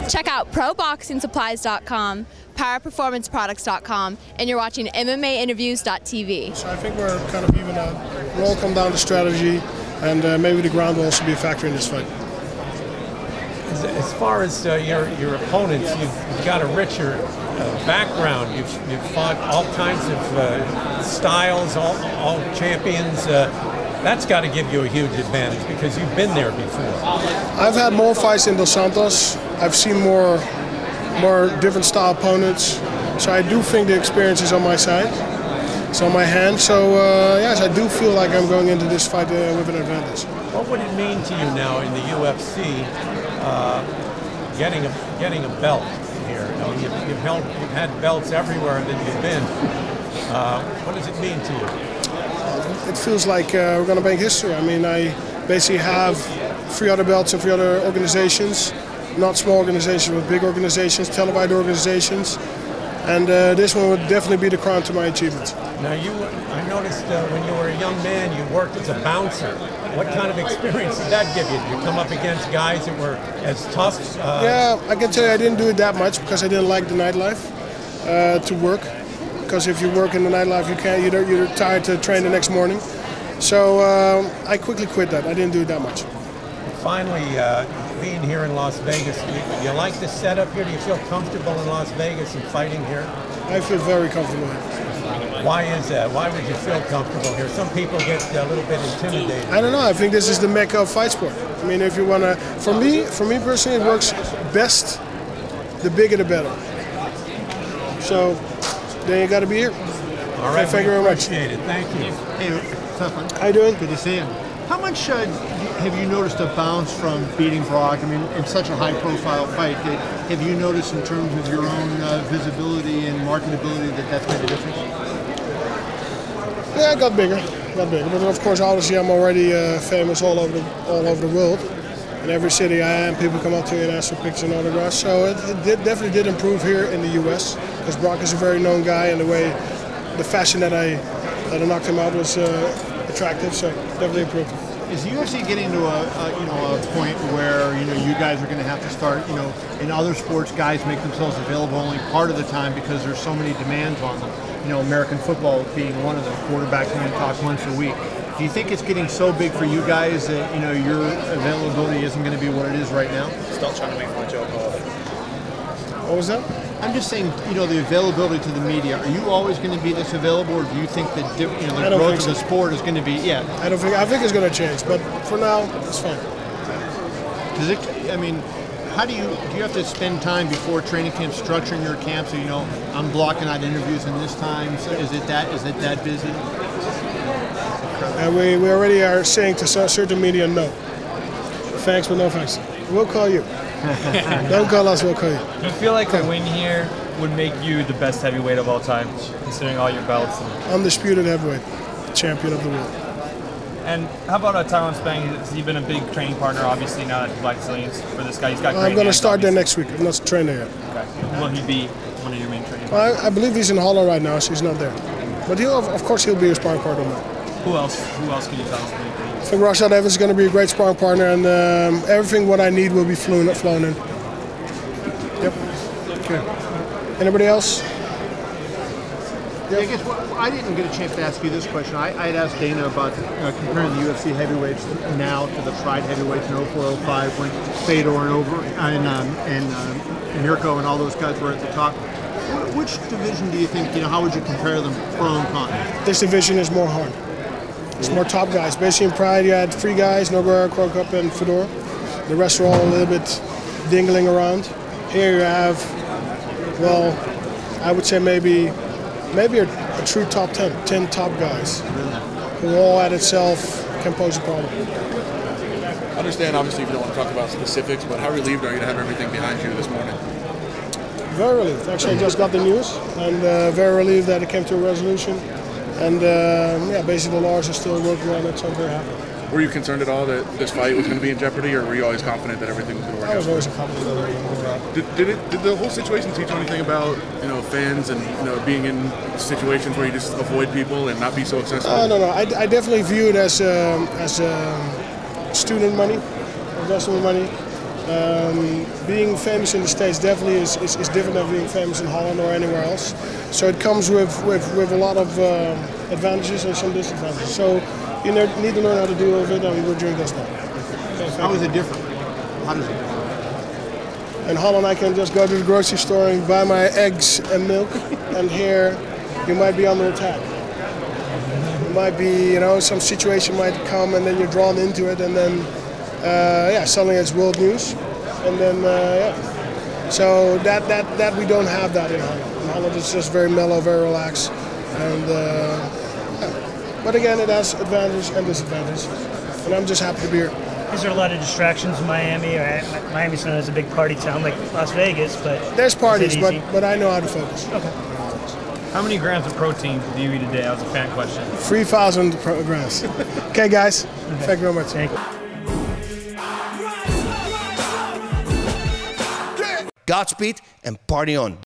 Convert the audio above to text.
Check out ProBoxingSupplies.com, PowerPerformanceProducts.com, and you're watching MMAinterviews.tv. So I think we're kind of even out. We'll all come down to strategy, and maybe the ground will also be a factor in this fight. As far as your opponents, you've got a richer background. You've fought all kinds of styles, all champions. That's got to give you a huge advantage because you've been there before. I've had more fights in Dos Santos. I've seen more different style opponents. So I do think the experience is on my side. It's on my hand. So yes, I do feel like I'm going into this fight with an advantage. What would it mean to you now in the UFC getting a belt here? I mean, you've had belts everywhere that you've been. What does it mean to you? It feels like we're going to make history. I mean, I basically have 3 other belts in 3 other organizations, not small organizations, but big organizations, televised organizations, and this one would definitely be the crown to my achievements. Now, I noticed when you were a young man, you worked as a bouncer. What kind of experience did that give you? Did you come up against guys that were as tough? Yeah, I can tell you I didn't do it that much because I didn't like the nightlife to work. Because if you work in the nightlife, you're tired to train the next morning. So I quickly quit that. I didn't do it that much. Finally, being here in Las Vegas, do you like the setup here? Do you feel comfortable in Las Vegas and fighting here? I feel very comfortable here. Why is that? Why would you feel comfortable here? Some people get a little bit intimidated. I don't know. I think this is the mecca of fight sport. I mean, if you want to, for me personally, it works best. The bigger, the better. So. Then you got to be here. All right, thank you very much. Appreciate it. Thank you. Hey, tough one. How you doing? Good to see you. How much have you noticed a bounce from beating Brock? I mean, in such a high-profile fight, have you noticed in terms of your own visibility and marketability that's made a difference? Yeah, it got bigger. But of course, obviously, I'm already famous all over the world. In every city I am, people come up to me and ask for pictures and autographs. So it definitely did improve here in the U.S. because Brock is a very known guy, and the fashion that I knocked him out was attractive. So definitely improved. Is the UFC getting to a point where you guys are going to have to start? In other sports, guys make themselves available only part of the time because there's so many demands on them. American football being one of them. Quarterbacks only talk once a week. Do you think it's getting so big for you guys that your availability isn't going to be what it is right now? Stop trying to make my job hard. What was that? I'm just saying, the availability to the media. Are you always going to be this available, or do you think that the growth of the sport is going to be? Yeah. I think it's going to change, but for now, it's fine. Does it? I mean, how do you have to spend time before training camp structuring your camp so I'm blocking out interviews in this time? So is it that busy? And we already are saying to certain media, no. Thanks, but no thanks. We'll call you. Don't call us, we'll call you. Do you feel like a win here would make you the best heavyweight of all time, considering all your belts? Undisputed heavyweight, champion of the world. And how about Tyron Spang? Has he been a big training partner, obviously, now that he's Black Zillions for this guy? He's got great I'm going to hands, start obviously. there next week. I'm not trained there yet. Okay. Will he be one of your main training partners? I believe he's in Holland right now, so he's not there. But of course he'll be a sparring partner now. Who else can you tell us? I think Rashad Evans is going to be a great sparring partner, and everything what I need will be flown in. Yep. Okay. Anybody else? Yep. I guess I didn't get a chance to ask you this question. I had asked Dana about comparing the UFC heavyweights now to the Pride heavyweights in 0405 when Fedor and Mirko and all those guys were at the top. Which division do you think, how would you compare them pro and con? This division is more hard. It's more top guys. Basically in Pride you had 3 guys, Nogueira, Krokop, and Fedor. The rest are all a little bit dingling around. Here you have, well, I would say maybe a true top 10 top guys who all at itself can pose a problem. I understand, obviously, if you don't want to talk about specifics, but how relieved are you to have everything behind you this morning? Very relieved. Actually, I just got the news, and very relieved that it came to a resolution. And basically the lawyers are still working on it, so I'm very happy. Were you concerned at all that this fight was going to be in jeopardy, or were you always confident that everything was going to work out? I was always confident that everything would work out. Did the whole situation teach you anything about fans and being in situations where you just avoid people and not be so accessible? No. I definitely view it as student money, investment money. Being famous in the States definitely is different than being famous in Holland or anywhere else. So it comes with a lot of advantages and some disadvantages. So you need to learn how to deal with it, and we're doing this now. How is it different? How does it differ? In Holland, I can just go to the grocery store and buy my eggs and milk, and here you might be under attack. It might be, some situation might come, and then you're drawn into it, and then suddenly it's world news, and then So that we don't have that in Holland. In Holland, it's just very mellow, very relaxed, and but again, it has advantages and disadvantages, and I'm just happy to be here. Is there a lot of distractions in Miami? Miami's known as a big party town like Las Vegas, but there's parties, but I know how to focus. Okay. How many grams of protein do you eat a day? That was a fan question. 3,000 grams. Okay, guys. Okay. Thank you very much. Thank you. Godspeed and party on.